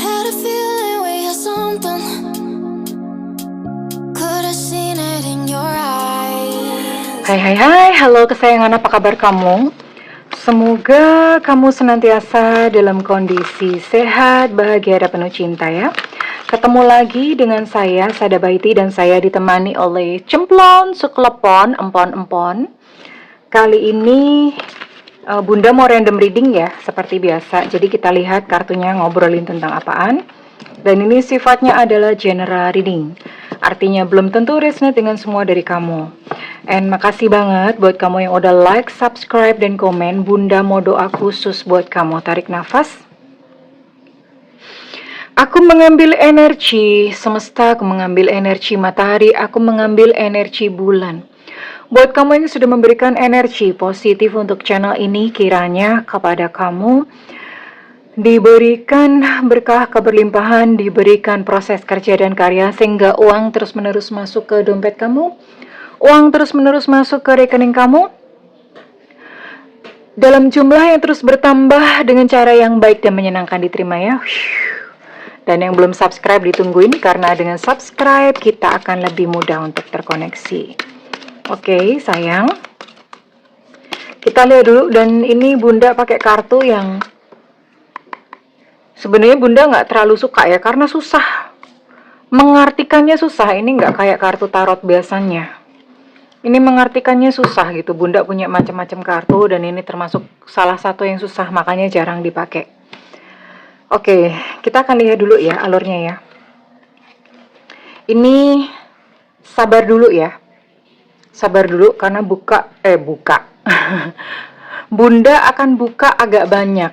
had a feeling we had something. Could have seen it in your eyes. Hai, halo kesayangan, apa kabar kamu? Semoga kamu senantiasa dalam kondisi sehat, bahagia, dan penuh cinta ya. Ketemu lagi dengan saya, Sada Baiti, dan saya ditemani oleh Cemplon, Suklepon, Empon. Kali ini Bunda mau random reading ya, seperti biasa. Jadi kita lihat kartunya ngobrolin tentang apaan. Dan ini sifatnya adalah general reading. Artinya belum tentu resonate dengan semua dari kamu. And makasih banget buat kamu yang udah like, subscribe, dan komen. Bunda mau doa khusus buat kamu. Tarik nafas. Aku mengambil energi semesta, aku mengambil energi matahari, aku mengambil energi bulan. Buat kamu yang sudah memberikan energi positif untuk channel ini, kiranya kepada kamu diberikan berkah keberlimpahan, diberikan proses kerja dan karya sehingga uang terus-menerus masuk ke dompet kamu, uang terus-menerus masuk ke rekening kamu dalam jumlah yang terus bertambah dengan cara yang baik dan menyenangkan, diterima ya. Dan yang belum subscribe ditungguin, karena dengan subscribe kita akan lebih mudah untuk terkoneksi. Oke, sayang. Kita lihat dulu, dan ini Bunda pakai kartu yang sebenarnya Bunda nggak terlalu suka ya, karena susah. Mengartikannya susah, ini nggak kayak kartu tarot biasanya. Ini mengartikannya susah gitu. Bunda punya macam-macam kartu, dan ini termasuk salah satu yang susah, makanya jarang dipakai. Oke, kita akan lihat dulu ya alurnya ya. Ini sabar dulu ya. Sabar dulu karena buka. Bunda akan buka agak banyak.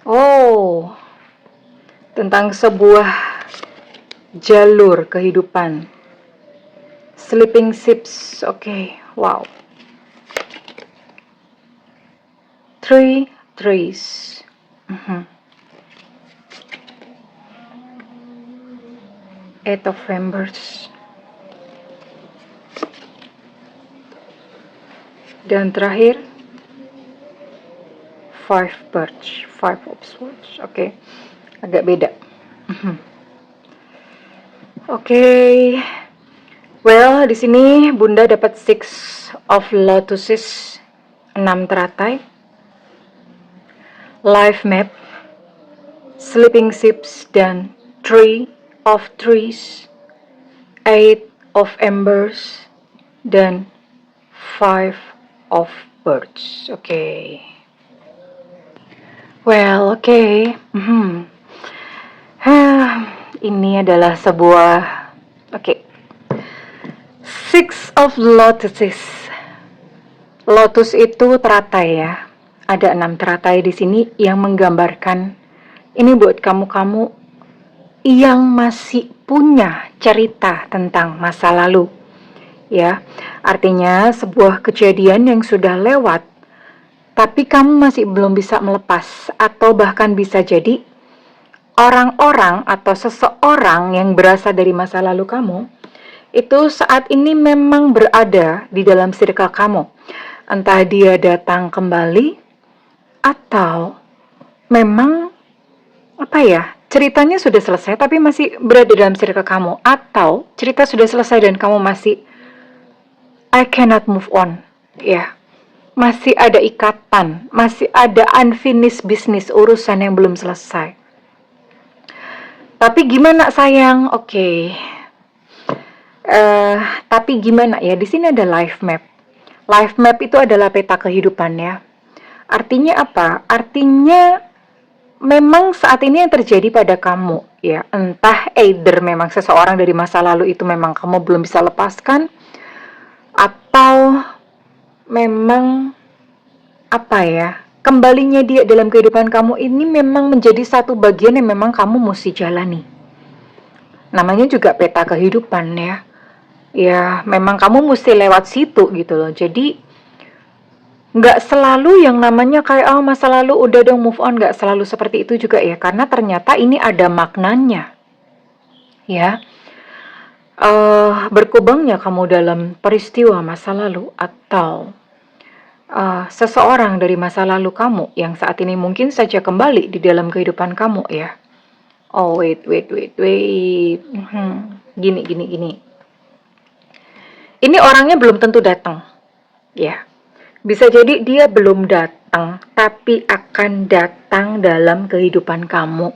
Oh, tentang sebuah jalur kehidupan. Sleeping ships. Oke, wow. 3 trees. Eight of Embers. Dan terakhir 5 birch, 5 of swords. Oke, agak beda. Oke. Well, di sini Bunda dapat 6 of lotuses, 6 teratai. Life map, sleeping ships, dan 3 of trees, 8 of embers, dan 5 of birds. Oke. Well, oke. Ini adalah sebuah 6 of lotuses. Lotus itu teratai ya. Ada 6 teratai di sini yang menggambarkan ini buat kamu-kamu yang masih punya cerita tentang masa lalu. Ya, artinya sebuah kejadian yang sudah lewat, tapi kamu masih belum bisa melepas, atau bahkan bisa jadi orang-orang atau seseorang yang berasal dari masa lalu kamu, itu saat ini memang berada di dalam circle kamu. Entah dia datang kembali, atau memang ceritanya sudah selesai tapi masih berada dalam circle kamu, atau cerita sudah selesai dan kamu masih I cannot move on, ya. Masih ada ikatan, masih ada unfinished business, urusan yang belum selesai. Tapi gimana sayang? Oke. Tapi gimana ya? Di sini ada life map. Life map itu adalah peta kehidupan ya. Artinya apa? Artinya memang saat ini yang terjadi pada kamu ya. Entah either memang seseorang dari masa lalu itu memang kamu belum bisa lepaskan, atau memang kembalinya dia dalam kehidupan kamu ini memang menjadi satu bagian yang memang kamu mesti jalani. Namanya juga peta kehidupan ya. Ya memang kamu mesti lewat situ gitu loh. Jadi nggak selalu yang namanya kayak masa lalu udah dong move on, nggak selalu seperti itu juga ya. Karena ternyata ini ada maknanya ya. Berkembangnya kamu dalam peristiwa masa lalu, atau seseorang dari masa lalu kamu yang saat ini mungkin saja kembali di dalam kehidupan kamu ya. Oh, wait. Gini. Ini orangnya belum tentu datang, ya. Bisa jadi dia belum datang, tapi akan datang dalam kehidupan kamu.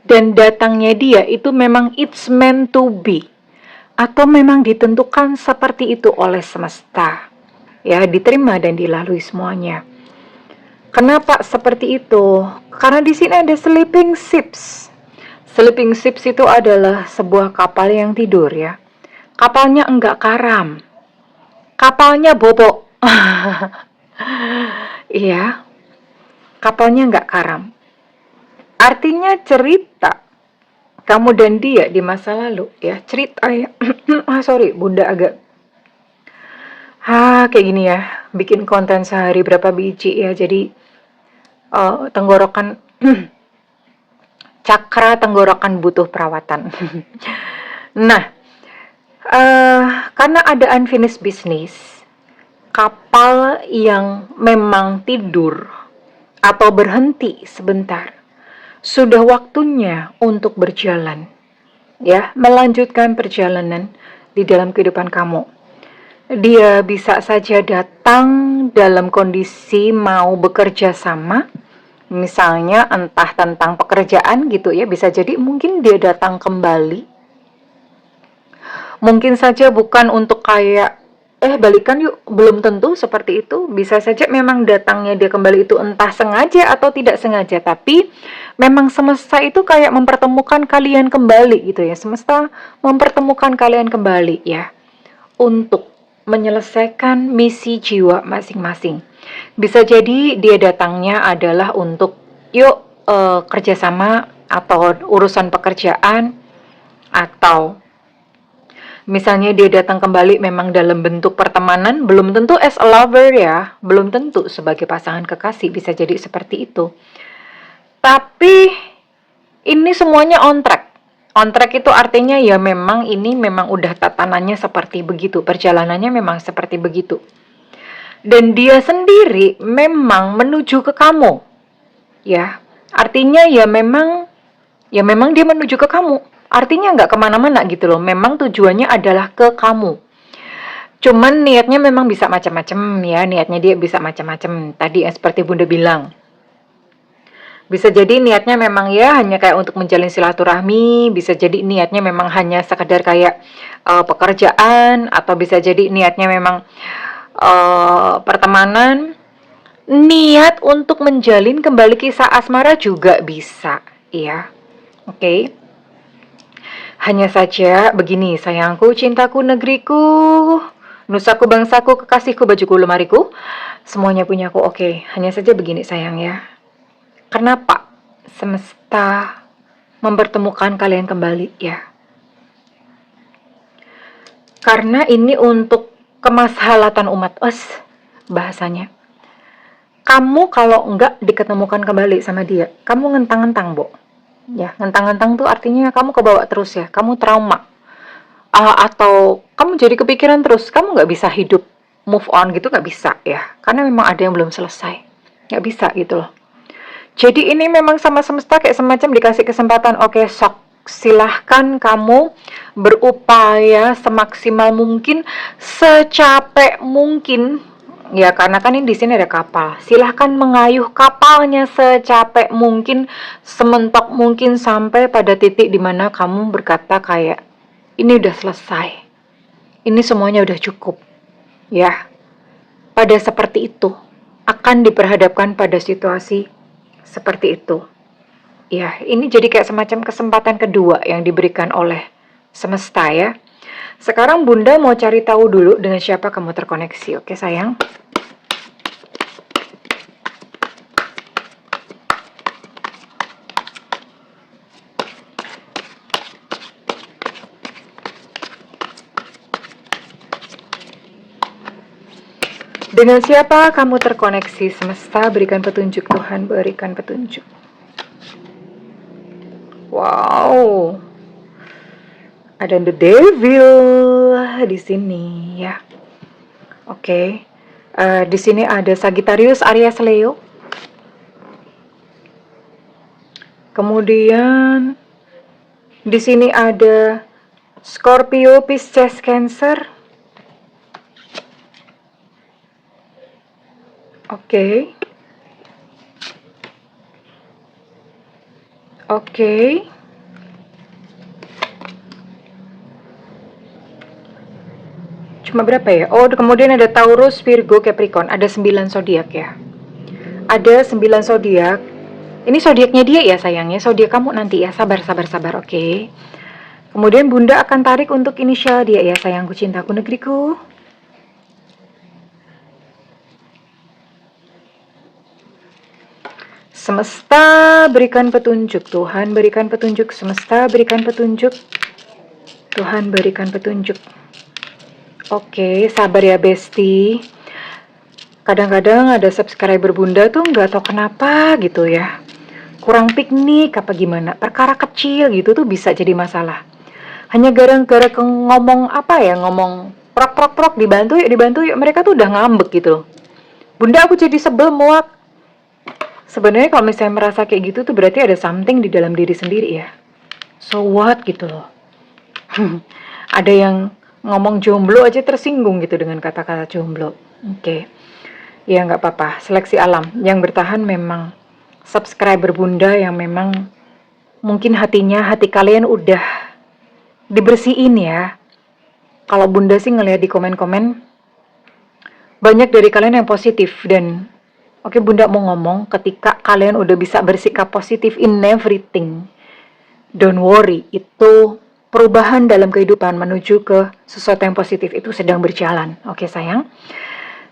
Dan datangnya dia itu memang it's meant to be. Atau memang ditentukan seperti itu oleh semesta. Ya, diterima dan dilalui semuanya. Kenapa seperti itu? Karena di sini ada sleeping ships. Sleeping ships itu adalah sebuah kapal yang tidur ya. Kapalnya enggak karam. Kapalnya bobok. Iya, kapalnya enggak karam. Artinya cerita kamu dan dia di masa lalu ya. Cerita ya. Sorry, Bunda agak kayak gini ya. Bikin konten sehari berapa biji ya. Jadi tenggorokan cakra tenggorokan butuh perawatan. Nah, karena ada unfinished business, kapal yang memang tidur atau berhenti sebentar, sudah waktunya untuk berjalan, ya, melanjutkan perjalanan di dalam kehidupan kamu. Dia bisa saja datang dalam kondisi mau bekerja sama, misalnya entah tentang pekerjaan gitu ya, bisa jadi mungkin dia datang kembali. Mungkin saja bukan untuk kayak balikan yuk, belum tentu seperti itu. Bisa saja memang datangnya dia kembali itu entah sengaja atau tidak sengaja, tapi memang semesta itu kayak mempertemukan kalian kembali gitu ya. Semesta mempertemukan kalian kembali ya, untuk menyelesaikan misi jiwa masing-masing. Bisa jadi dia datangnya adalah untuk yuk kerjasama atau urusan pekerjaan, atau misalnya dia datang kembali memang dalam bentuk pertemanan, belum tentu as a lover ya, belum tentu sebagai pasangan kekasih, bisa jadi seperti itu. Tapi ini semuanya on track. On track itu artinya ya memang ini memang udah tatanannya seperti begitu, perjalanannya memang seperti begitu. Dan dia sendiri memang menuju ke kamu. Ya, artinya ya memang dia menuju ke kamu. Artinya nggak kemana-mana gitu loh. Memang tujuannya adalah ke kamu. Cuman niatnya memang bisa macam-macam ya. Niatnya dia bisa macam-macam. Tadi seperti Bunda bilang. Bisa jadi niatnya memang ya hanya kayak untuk menjalin silaturahmi. Bisa jadi niatnya memang hanya sekedar kayak pekerjaan. Atau bisa jadi niatnya memang pertemanan. Niat untuk menjalin kembali kisah asmara juga bisa. Ya, oke. Hanya saja begini, sayangku, cintaku, negeriku, nusaku, bangsaku, kekasihku, bajuku, lemariku, semuanya punyaku. Oke, hanya saja begini sayang ya. Kenapa semesta mempertemukan kalian kembali ya? Karena ini untuk kemaslahatan umat bahasanya. Kamu kalau enggak diketemukan kembali sama dia, kamu ngentang-ngentang, Bo. Ya, ngentang-ngentang tuh artinya kamu kebawa terus ya, kamu trauma. Atau kamu jadi kepikiran terus, kamu nggak bisa hidup move on gitu, nggak bisa ya, karena memang ada yang belum selesai, nggak bisa gitu loh. Jadi ini memang sama semesta kayak semacam dikasih kesempatan, oke sok, silahkan kamu berupaya semaksimal mungkin, secapek mungkin. Ya karena kan ini di sini ada kapal. Silahkan mengayuh kapalnya secapek mungkin, sementok mungkin sampai pada titik dimana kamu berkata kayak ini udah selesai. Ini semuanya udah cukup. Ya. Pada seperti itu akan diperhadapkan pada situasi seperti itu. Ya, ini jadi kayak semacam kesempatan kedua yang diberikan oleh semesta ya. Sekarang Bunda mau cari tahu dulu dengan siapa kamu terkoneksi. Oke sayang. Dengan siapa kamu terkoneksi? Semesta berikan petunjuk, Tuhan berikan petunjuk. Wow. Ada the devil di sini ya. Oke. Di sini ada Sagittarius, Aries, Leo. Kemudian Di sini ada Scorpio, Pisces, Cancer. Oke. Oke. Cuma berapa ya? Oh, kemudian ada Taurus, Virgo, Capricorn. Ada 9 zodiak ya. Ada 9 zodiak. Ini zodiaknya dia ya sayangnya. Zodiak kamu nanti ya. Sabar, sabar, sabar. Oke. Kemudian Bunda akan tarik untuk inisial dia ya, sayangku, cintaku, negeriku. Semesta berikan petunjuk, Tuhan berikan petunjuk, semesta berikan petunjuk, Tuhan berikan petunjuk. Oke, sabar ya Besti. Kadang-kadang ada subscriber Bunda tuh nggak tahu kenapa gitu ya. Kurang piknik apa gimana, perkara kecil gitu tuh bisa jadi masalah. Hanya gara-gara ngomong apa ya, ngomong prok dibantu yuk, mereka tuh udah ngambek gitu loh. Bunda aku jadi sebel muak. Sebenarnya kalau misalnya merasa kayak gitu tuh berarti ada something di dalam diri sendiri ya. So what gitu loh. Ada yang ngomong jomblo aja tersinggung gitu dengan kata-kata jomblo. Oke. Ya nggak apa-apa, seleksi alam. Yang bertahan memang subscriber Bunda yang memang mungkin hati kalian udah dibersihin ya. Kalau Bunda sih ngelihat di komen-komen banyak dari kalian yang positif dan oke, Bunda mau ngomong ketika kalian udah bisa bersikap positif in everything. Don't worry, itu perubahan dalam kehidupan menuju ke sesuatu yang positif itu sedang berjalan. Oke, sayang.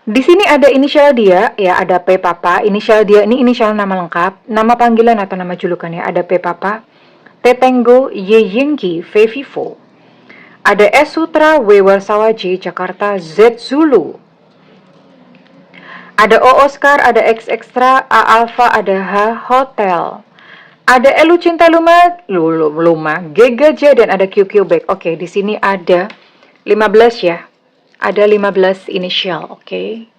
Di sini ada inisial dia, ya ada P Papa. Inisial dia ini inisial nama lengkap, nama panggilan atau nama julukannya ada P Papa, T Tango, Y Yankee, V Vivo. Ada S Sutra, W Warsawaji, Jakarta, Z Zulu. Ada O Oscar, ada X Extra, A Alpha, ada H Hotel. Ada Elu Cinta Luma, G Gajah, dan ada Q Back. Oke, di sini ada 15 ya. Ada 15 inisial, oke.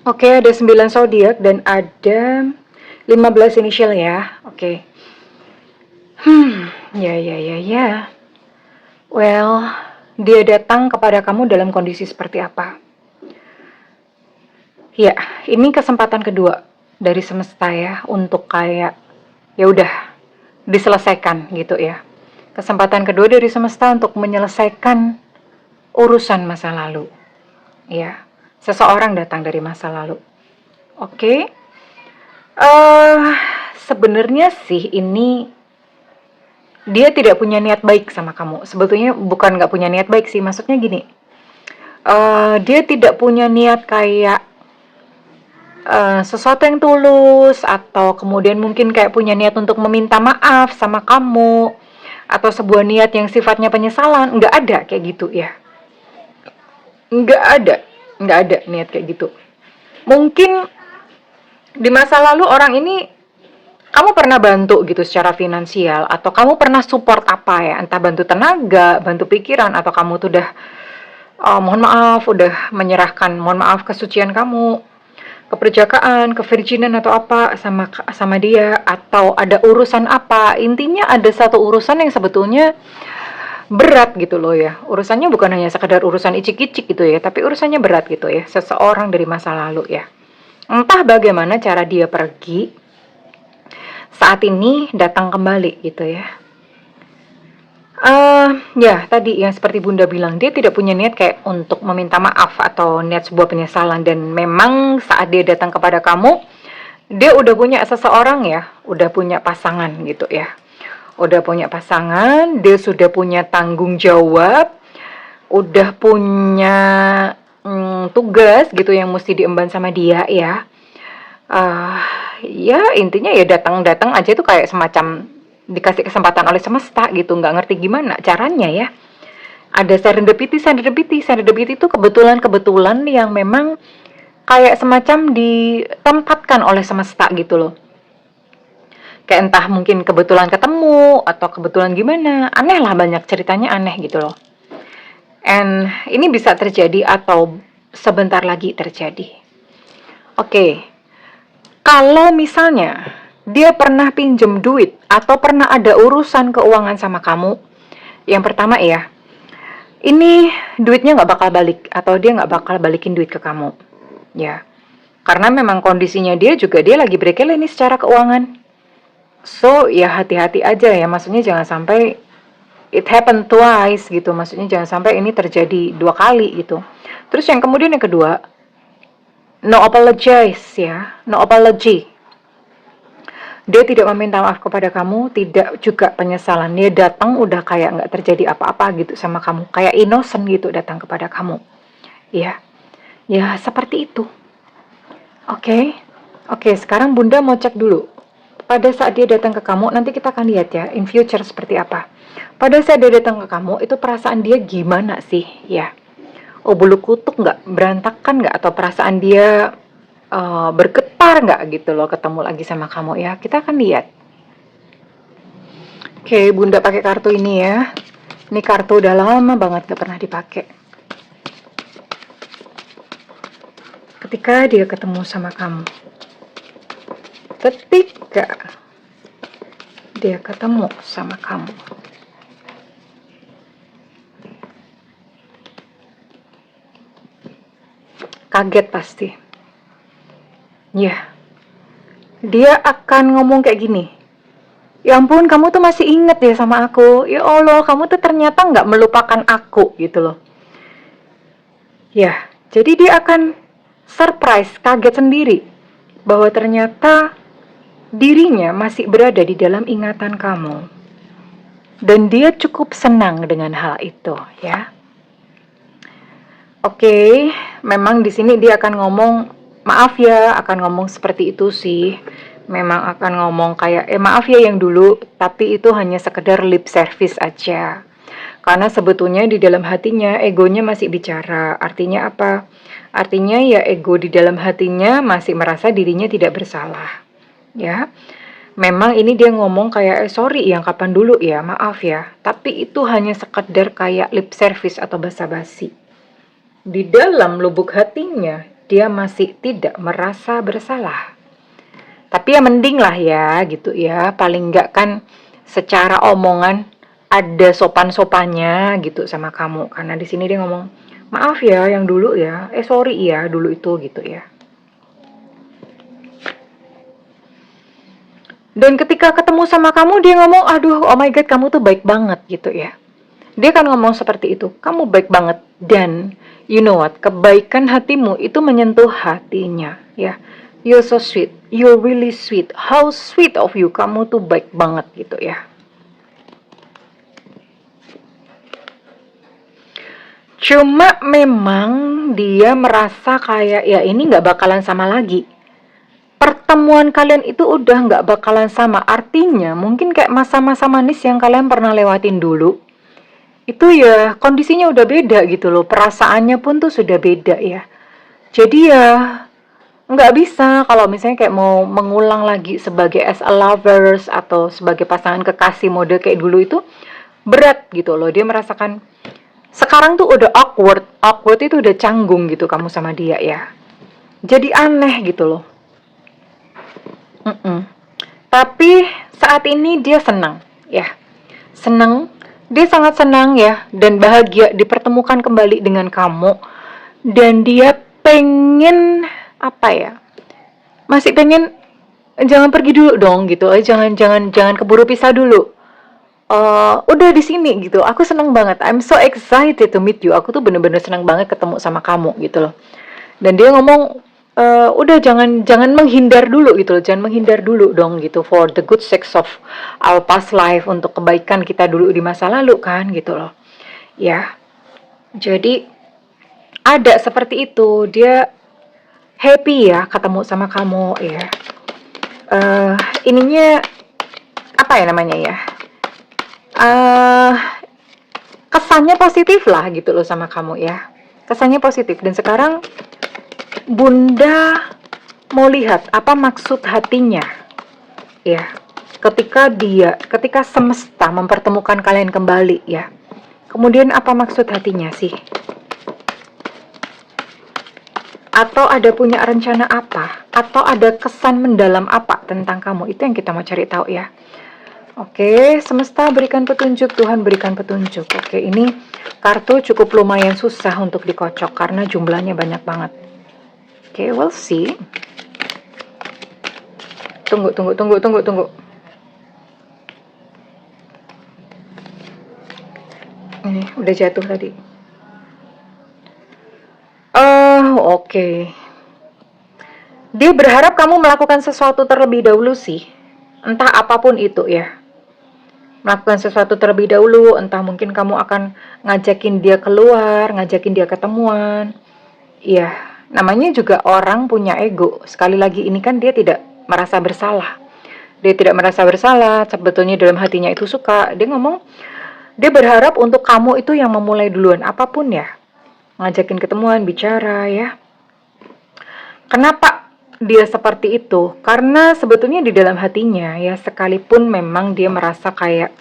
Oke, ada 9 zodiak dan ada 15 inisial ya. Oke. Ya. Well, dia datang kepada kamu dalam kondisi seperti apa? Ya, ini kesempatan kedua dari semesta ya untuk kayak ya udah diselesaikan gitu ya. Kesempatan kedua dari semesta untuk menyelesaikan urusan masa lalu. Ya, seseorang datang dari masa lalu. Oke. Sebenarnya sih ini dia tidak punya niat baik sama kamu. Sebetulnya bukan nggak punya niat baik sih, maksudnya gini. Dia tidak punya niat kayak sesuatu yang tulus atau kemudian mungkin kayak punya niat untuk meminta maaf sama kamu atau sebuah niat yang sifatnya penyesalan. Nggak ada kayak gitu ya. Nggak ada niat kayak gitu. Mungkin di masa lalu orang ini kamu pernah bantu gitu secara finansial atau kamu pernah support apa ya, entah bantu tenaga, bantu pikiran, atau kamu tuh udah mohon maaf, udah menyerahkan mohon maaf kesucian kamu, keperjakaan, kevirginan atau apa sama dia, atau ada urusan apa. Intinya ada satu urusan yang sebetulnya berat gitu loh ya. Urusannya bukan hanya sekedar urusan icik-icik gitu ya, tapi urusannya berat gitu ya. Seseorang dari masa lalu ya. Entah bagaimana cara dia pergi, saat ini datang kembali gitu ya. Ya tadi yang seperti Bunda bilang, dia tidak punya niat kayak untuk meminta maaf atau niat sebuah penyesalan. Dan memang saat dia datang kepada kamu, dia udah punya seseorang ya, udah punya pasangan gitu ya. Udah punya pasangan, dia sudah punya tanggung jawab, udah punya tugas gitu yang mesti diemban sama dia ya. Ya intinya ya datang aja tuh kayak semacam dikasih kesempatan oleh semesta gitu, nggak ngerti gimana caranya ya. Ada serendipity itu kebetulan yang memang kayak semacam ditempatkan oleh semesta gitu loh. Kayak entah mungkin kebetulan ketemu atau kebetulan gimana, aneh lah, banyak ceritanya aneh gitu loh. And ini bisa terjadi atau sebentar lagi terjadi. Oke. Kalau misalnya dia pernah pinjem duit atau pernah ada urusan keuangan sama kamu, yang pertama ya, ini duitnya nggak bakal balik atau dia nggak bakal balikin duit ke kamu, ya. Karena memang kondisinya dia juga dia lagi breakele ini secara keuangan. So ya hati-hati aja ya, maksudnya jangan sampai it happen twice gitu, maksudnya jangan sampai ini terjadi 2 kali gitu. Terus yang kemudian yang kedua, no apologize ya, no apology. Dia tidak meminta maaf kepada kamu, tidak juga penyesalan. Dia datang udah kayak nggak terjadi apa-apa gitu sama kamu, kayak innocent gitu datang kepada kamu. Ya, ya seperti itu. Oke, oke. Sekarang Bunda mau cek dulu. Pada saat dia datang ke kamu, nanti kita akan lihat ya, in future seperti apa. Pada saat dia datang ke kamu, itu perasaan dia gimana sih, ya? Oh, bulu kutuk nggak, berantakan nggak, atau perasaan dia bergetar nggak gitu loh, ketemu lagi sama kamu ya. Kita akan lihat. Oke, Bunda pakai kartu ini ya. Ini kartu udah lama banget gak pernah dipakai. Ketika dia ketemu sama kamu, ketika dia ketemu sama kamu, kaget pasti. Ya, dia akan ngomong kayak gini. Ya ampun, kamu tuh masih inget ya sama aku. Ya Allah, kamu tuh ternyata nggak melupakan aku gitu loh. Ya, jadi dia akan surprise, kaget sendiri bahwa ternyata dirinya masih berada di dalam ingatan kamu. Dan dia cukup senang dengan hal itu, ya. Oke, memang di sini dia akan ngomong, maaf ya, akan ngomong seperti itu sih. Memang akan ngomong kayak, maaf ya yang dulu, tapi itu hanya sekedar lip service aja. Karena sebetulnya di dalam hatinya, egonya masih bicara. Artinya apa? Artinya ya ego di dalam hatinya masih merasa dirinya tidak bersalah. Ya, memang ini dia ngomong kayak, sorry yang kapan dulu ya, maaf ya. Tapi itu hanya sekedar kayak lip service atau basa-basi. Di dalam lubuk hatinya, dia masih tidak merasa bersalah. Tapi ya mending lah ya gitu ya, paling enggak kan secara omongan ada sopan-sopannya gitu sama kamu. Karena di sini dia ngomong, maaf ya yang dulu ya, sorry ya dulu itu gitu ya. Dan ketika ketemu sama kamu dia ngomong, aduh oh my god kamu tuh baik banget gitu ya. Dia kan ngomong seperti itu, kamu baik banget. Dan you know what, kebaikan hatimu itu menyentuh hatinya ya. You're so sweet, you're really sweet. How sweet of you, kamu tuh baik banget gitu ya. Cuma memang dia merasa kayak ya ini gak bakalan sama lagi. Pertemuan kalian itu udah gak bakalan sama. Artinya mungkin kayak masa-masa manis yang kalian pernah lewatin dulu, itu ya kondisinya udah beda gitu loh. Perasaannya pun tuh sudah beda ya. Jadi ya nggak bisa kalau misalnya kayak mau mengulang lagi sebagai as a lovers atau sebagai pasangan kekasih mode kayak dulu itu berat gitu loh. Dia merasakan sekarang tuh udah awkward itu udah canggung gitu kamu sama dia ya. Jadi aneh gitu loh. Tapi saat ini dia senang ya. Senang, dia sangat senang ya dan bahagia dipertemukan kembali dengan kamu. Dan dia pengen apa ya, masih pengen jangan pergi dulu dong gitu, jangan keburu pisah dulu. Udah di sini gitu, aku seneng banget, I'm so excited to meet you, aku tuh bener-bener seneng banget ketemu sama kamu gitu loh. Dan dia ngomong, udah jangan menghindar dulu gitu loh, jangan menghindar dulu dong gitu, for the good sake of our past life, untuk kebaikan kita dulu di masa lalu kan gitu loh ya. Jadi ada seperti itu, dia happy ya ketemu sama kamu ya. Ininya apa ya namanya ya, kesannya positif lah gitu loh sama kamu ya, kesannya positif. Dan sekarang Bunda mau lihat apa maksud hatinya ya, ketika semesta mempertemukan kalian kembali ya. Kemudian apa maksud hatinya sih? atau ada punya rencana apa, atau ada kesan mendalam apa tentang kamu. Itu yang kita mau cari tahu ya. Oke, semesta berikan petunjuk, Tuhan berikan petunjuk. Oke, ini kartu cukup lumayan susah untuk dikocok karena jumlahnya banyak banget. Oke, we'll see. Tunggu. Ini udah jatuh tadi. Oke. Dia berharap kamu melakukan sesuatu terlebih dahulu sih. Entah apapun itu ya. Melakukan sesuatu terlebih dahulu, entah mungkin kamu akan ngajakin dia keluar, ngajakin dia ketemuan. Iya, namanya juga orang punya ego. Sekali lagi ini kan dia tidak merasa bersalah. Dia tidak merasa bersalah, sebetulnya dalam hatinya itu suka. Dia ngomong, dia berharap untuk kamu itu yang memulai duluan, apapun ya. Ngajakin ketemuan, bicara ya. Kenapa dia seperti itu? Karena sebetulnya di dalam hatinya ya, sekalipun memang dia merasa kayak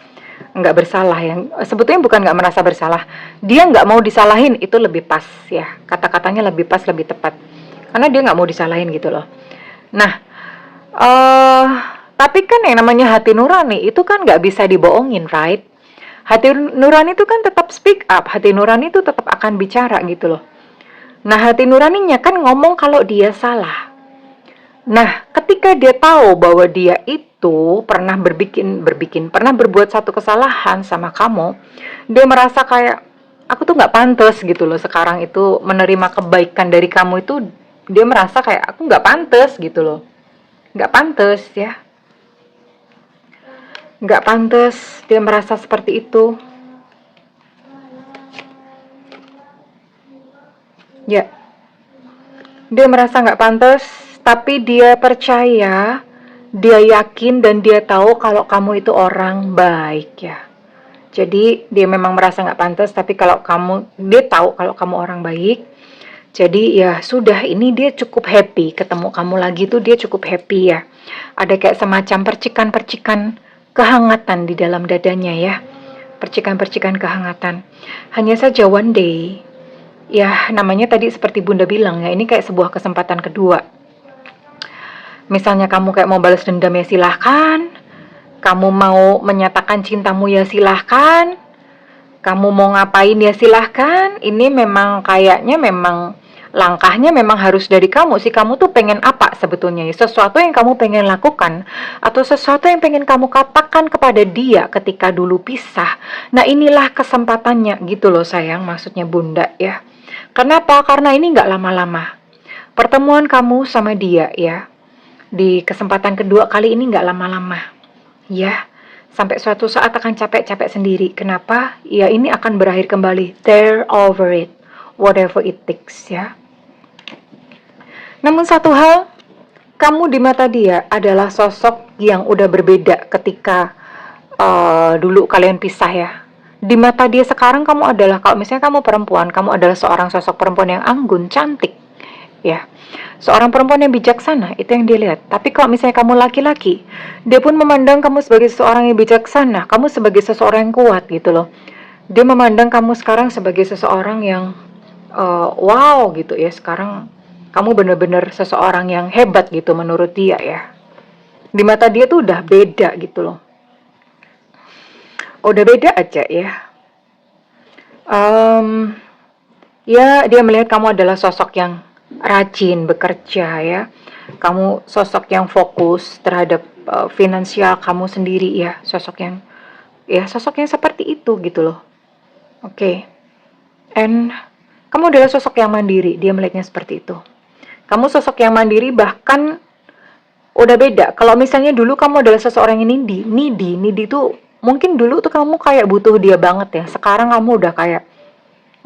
nggak bersalah ya. Sebetulnya bukan nggak merasa bersalah, dia nggak mau disalahin, itu lebih pas ya. Kata-katanya lebih pas, lebih tepat. Karena dia nggak mau disalahin gitu loh. Nah, tapi kan yang namanya hati nurani itu kan nggak bisa dibohongin, right? Hati nurani itu kan tetap speak up, hati nurani itu tetap akan bicara gitu loh. Nah, hati nuraninya kan ngomong kalau dia salah. Nah, ketika dia tahu bahwa dia itu pernah pernah berbuat satu kesalahan sama kamu, dia merasa kayak, aku tuh nggak pantas gitu loh sekarang itu menerima kebaikan dari kamu itu, dia merasa kayak, aku nggak pantas gitu loh. Nggak pantas ya. Nggak pantas, dia merasa seperti itu. Ya, dia merasa nggak pantas, tapi dia percaya, dia yakin dan dia tahu kalau kamu itu orang baik ya. Jadi dia memang merasa nggak pantas, tapi kalau dia tahu kalau kamu orang baik. Jadi ya sudah, ini dia cukup happy ketemu kamu lagi tuh, dia cukup happy ya. Ada kayak semacam percikan-percikan kehangatan di dalam dadanya ya. Percikan-percikan kehangatan. Hanya saja one day, ya namanya tadi seperti Bunda bilang ya, ini kayak sebuah kesempatan kedua. Misalnya kamu kayak mau balas dendam ya silahkan. Kamu mau menyatakan cintamu ya silahkan. Kamu mau ngapain ya silahkan. Ini memang kayaknya memang langkahnya memang harus dari kamu sih. Kamu tuh pengen apa sebetulnya ya? Sesuatu yang kamu pengen lakukan, atau sesuatu yang pengen kamu katakan kepada dia ketika dulu pisah. Nah, inilah kesempatannya gitu loh sayang, maksudnya Bunda ya. Kenapa? Karena ini nggak lama-lama. Pertemuan kamu sama dia ya, di kesempatan kedua kali ini nggak lama-lama ya. Sampai suatu saat akan capek-capek sendiri. Kenapa? Ya ini akan berakhir kembali. They're over it. Whatever it takes ya. Namun satu hal, kamu di mata dia adalah sosok yang udah berbeda ketika dulu kalian pisah ya. Di mata dia sekarang kamu adalah, kalau misalnya kamu perempuan, kamu adalah seorang sosok perempuan yang anggun, cantik ya. Seorang perempuan yang bijaksana, itu yang dia lihat. Tapi kalau misalnya kamu laki-laki, dia pun memandang kamu sebagai seseorang yang bijaksana, kamu sebagai seseorang yang kuat gitu loh. Dia memandang kamu sekarang sebagai seseorang yang wow gitu ya. Sekarang kamu benar-benar seseorang yang hebat gitu menurut dia ya. Di mata dia tuh udah beda gitu loh. Udah beda aja ya. Ya dia melihat kamu adalah sosok yang rajin bekerja ya. Kamu sosok yang fokus terhadap finansial kamu sendiri ya. Sosok yang seperti itu gitu loh. Oke. And kamu adalah sosok yang mandiri. Dia melihatnya seperti itu. Kamu sosok yang mandiri, bahkan udah beda. Kalau misalnya dulu kamu adalah seseorang yang needy tuh mungkin dulu tuh kamu kayak butuh dia banget ya. Sekarang kamu udah kayak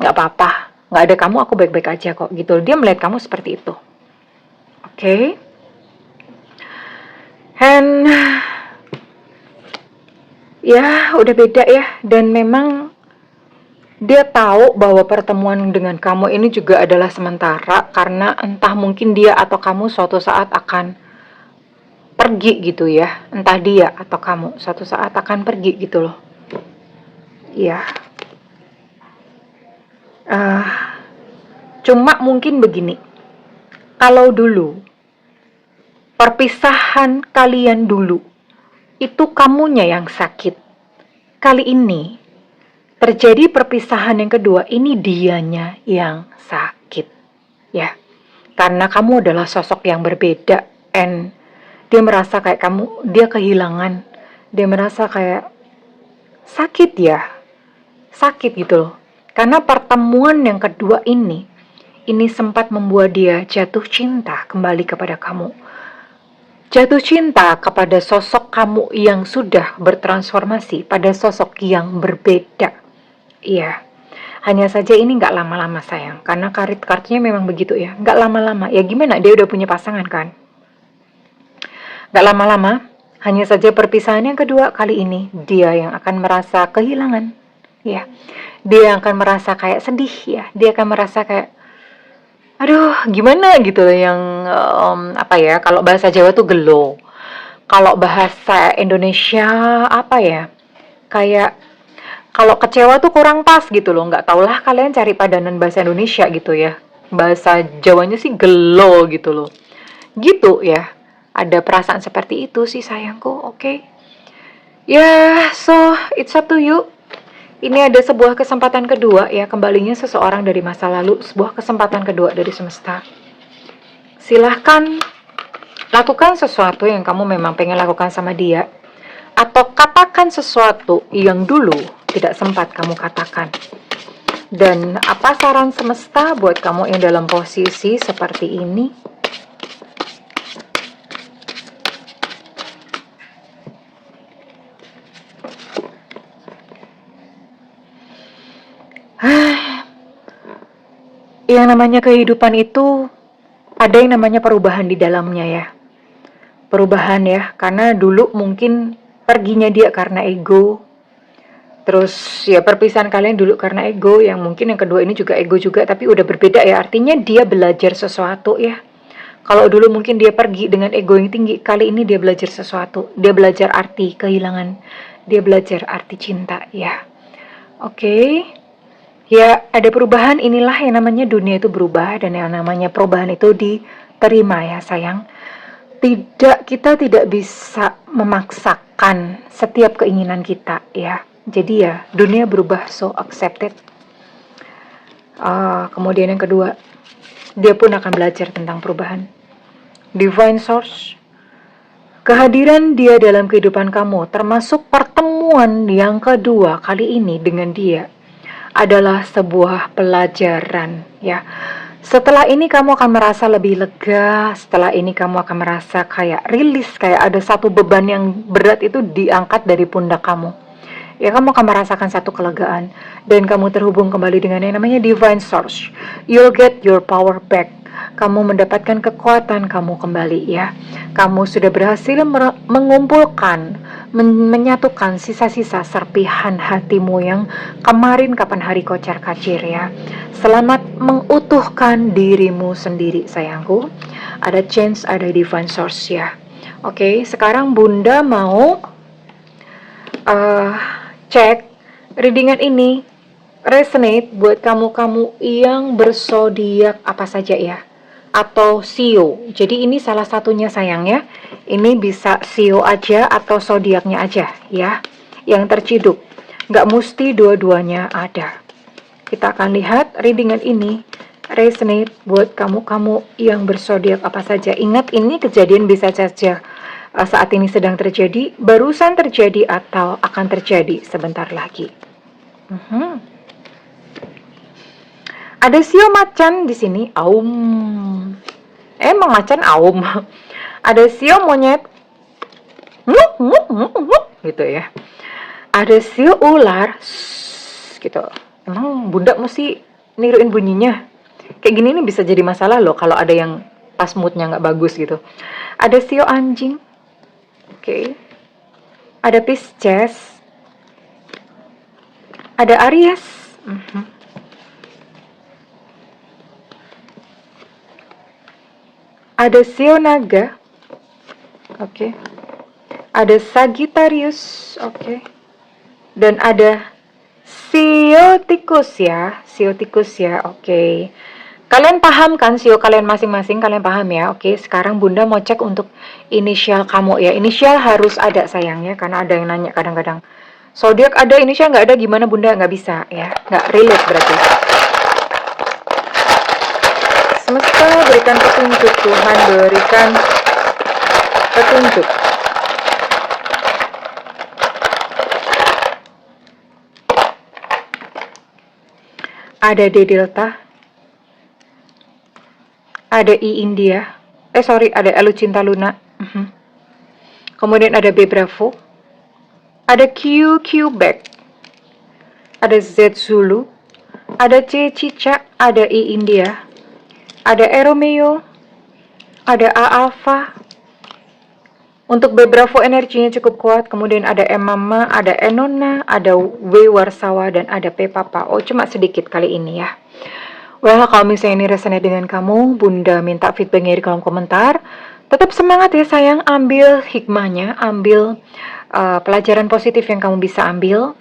nggak apa-apa, nggak ada kamu aku baik-baik aja kok gitu. Dia melihat kamu seperti itu. Oke. And ya udah beda ya. Dan memang dia tahu bahwa pertemuan dengan kamu ini juga adalah sementara, karena entah mungkin dia atau kamu suatu saat akan pergi gitu ya. Entah dia atau kamu suatu saat akan pergi gitu loh. Iya. Cuma mungkin begini. Kalau dulu, perpisahan kalian dulu, itu kamunya yang sakit. Kali ini, terjadi perpisahan yang kedua, ini dianya yang sakit. Ya, karena kamu adalah sosok yang berbeda, and dia merasa kayak kamu, dia kehilangan, dia merasa kayak sakit ya, sakit gitu loh. Karena pertemuan yang kedua ini sempat membuat dia jatuh cinta kembali kepada kamu. Jatuh cinta kepada sosok kamu yang sudah bertransformasi pada sosok yang berbeda. Iya, hanya saja ini nggak lama-lama sayang, karena kartunya memang begitu ya, nggak lama-lama. Ya gimana, dia udah punya pasangan kan? Nggak lama-lama, hanya saja perpisahan yang kedua kali ini, dia yang akan merasa kehilangan. Ya, dia yang akan merasa kayak sedih ya, dia akan merasa kayak aduh, gimana gitu yang apa ya? Kalau bahasa Jawa tuh gelo. Kalau bahasa Indonesia apa ya? Kayak kalau kecewa tuh kurang pas gitu loh. Nggak taulah kalian cari padanan bahasa Indonesia gitu ya. Bahasa Jawanya sih gelo gitu loh. Gitu ya. Ada perasaan seperti itu sih sayangku, oke? Okay? Ya, so it's up to you. Ini ada sebuah kesempatan kedua ya, kembalinya seseorang dari masa lalu, sebuah kesempatan kedua dari semesta. Silahkan lakukan sesuatu yang kamu memang pengen lakukan sama dia, atau katakan sesuatu yang dulu tidak sempat kamu katakan. Dan apa saran semesta buat kamu yang dalam posisi seperti ini? Yang namanya kehidupan itu ada yang namanya perubahan di dalamnya ya. Perubahan ya, karena dulu mungkin perginya dia karena ego. Terus ya perpisahan kalian dulu karena ego, yang mungkin yang kedua ini juga ego juga, tapi udah berbeda ya. Artinya dia belajar sesuatu ya. Kalau dulu mungkin dia pergi dengan ego yang tinggi, kali ini dia belajar sesuatu. Dia belajar arti kehilangan. Dia belajar arti cinta ya. Oke. Ya, ada perubahan, inilah yang namanya dunia itu berubah, dan yang namanya perubahan itu diterima ya sayang. Kita tidak bisa memaksakan setiap keinginan kita ya. Jadi ya, dunia berubah, so accepted. Kemudian yang kedua, dia pun akan belajar tentang perubahan. Divine Source, kehadiran dia dalam kehidupan kamu, termasuk pertemuan yang kedua kali ini dengan dia, adalah sebuah pelajaran ya. Setelah ini kamu akan merasa lebih lega, setelah ini kamu akan merasa kayak rilis, kayak ada satu beban yang berat itu diangkat dari pundak kamu. Ya, kamu akan merasakan satu kelegaan, dan kamu terhubung kembali dengan yang namanya Divine Source. You'll get your power back. Kamu mendapatkan kekuatan kamu kembali ya. Kamu sudah berhasil mengumpulkan, menyatukan sisa-sisa serpihan hatimu yang kemarin kapan hari kocar kacir ya. Selamat mengutuhkan dirimu sendiri sayangku. Ada chance, ada Divine Source ya. Oke, sekarang Bunda mau cek readingan ini resonate buat kamu-kamu yang berzodiak apa saja ya, atau Sio. Jadi ini salah satunya sayang ya. Ini bisa Sio aja atau zodiaknya aja ya, yang terciduk. Nggak mesti dua-duanya ada. Kita akan lihat readingan ini resonate buat kamu-kamu yang berzodiak apa saja. Ingat, ini kejadian bisa saja saat ini sedang terjadi, barusan terjadi, atau akan terjadi sebentar lagi. Ada Sio macan di sini. Aum. Emang macan aum. Ada Sio monyet. Gitu ya. Ada Sio ular. Gitu. Emang Bunda mesti niruin bunyinya. Kayak gini nih bisa jadi masalah loh kalau ada yang pas moodnya nggak bagus gitu. Ada Sio anjing. Oke. Ada Pisces. Ada Aries. Ada Sio naga. Oke. Ada Sagittarius. Oke. Dan ada Sio tikus ya. Sio tikus ya. Oke. Kalian paham kan sio kalian masing-masing, kalian paham ya? Oke, sekarang Bunda mau cek untuk inisial kamu ya. Inisial harus ada sayangnya, karena ada yang nanya kadang-kadang. Zodiak ada, inisial nggak ada, gimana Bunda? Nggak bisa ya, nggak relate berarti. Semesta berikan petunjuk, Tuhan berikan petunjuk. Ada D Delta, ada I India, ada L Cinta Luna, kemudian ada B Bravo, ada Q Quebec, ada Z Zulu, ada C Cicak, ada I India, ada E Romeo, ada A Alpha. Untuk B Bravo energinya cukup kuat, kemudian ada M Mama, ada E Nona, ada W Warsawa, dan ada P Papa. Oh, cuma sedikit kali ini ya. Well, kalau misalnya ini resonate dengan kamu, Bunda minta feedbacknya di kolom komentar. Tetap semangat ya sayang, ambil hikmahnya, ambil pelajaran positif yang kamu bisa ambil.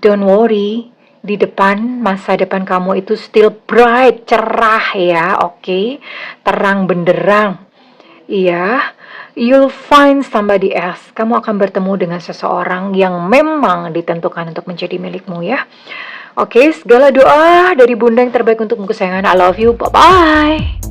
Don't worry, di depan, masa depan kamu itu still bright, cerah ya, oke? Terang benderang. Iya, you'll find somebody else. Kamu akan bertemu dengan seseorang yang memang ditentukan untuk menjadi milikmu ya. Oke, segala doa dari Bunda yang terbaik untukmu kesayangan. I love you. Bye-bye.